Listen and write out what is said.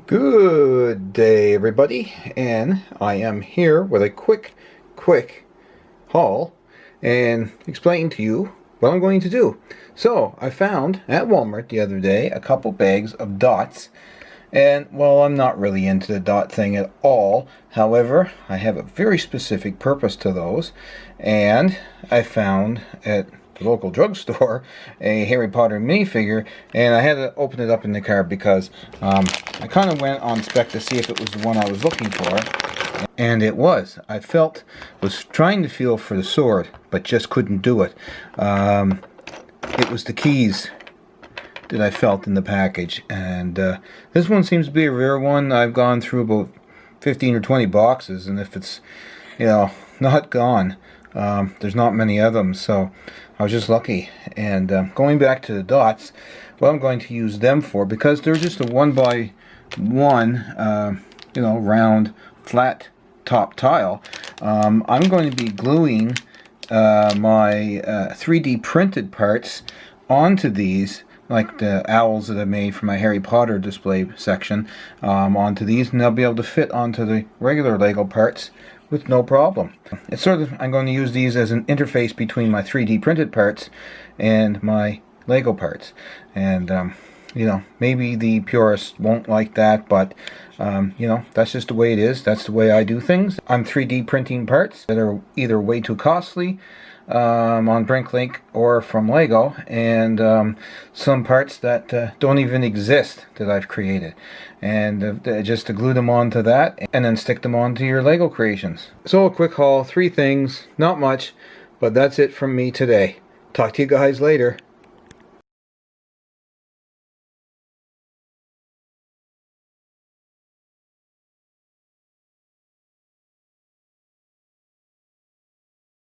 Good day, everybody, and I am here with a quick haul and explain to you what I'm going to do. So I found at Walmart the other day a couple bags of dots, and well, I'm not really into the dot thing at all. However, I have a very specific purpose to those, and I found at the local drugstore a Harry Potter minifigure, and I had to open it up in the car because I kind of went on spec to see if it was the one I was looking for, and it was. I was trying to feel for the sword, but just couldn't do it. It was the keys that I felt in the package, and this one seems to be a rare one. I've gone through about 15 or 20 boxes, and if it's, not gone, there's not many of them, so I was just lucky. And going back to the dots, what I'm going to use them for, because they're just a 1x1 round flat top tile, I'm going to be gluing my 3D printed parts onto these, like the owls that I made for my Harry Potter display section, onto these, and they'll be able to fit onto the regular Lego parts with no problem. It's sort of, I'm going to use these as an interface between my 3D printed parts and my Lego parts. And maybe the purists won't like that, but that's just the way it is. That's the way I do things. I'm 3D printing parts that are either way too costly on Brinklink or from Lego, and some parts that don't even exist that I've created, and just to glue them onto that and then stick them onto your Lego creations. So a quick haul, 3 things, not much, but that's it from me today. Talk to you guys later.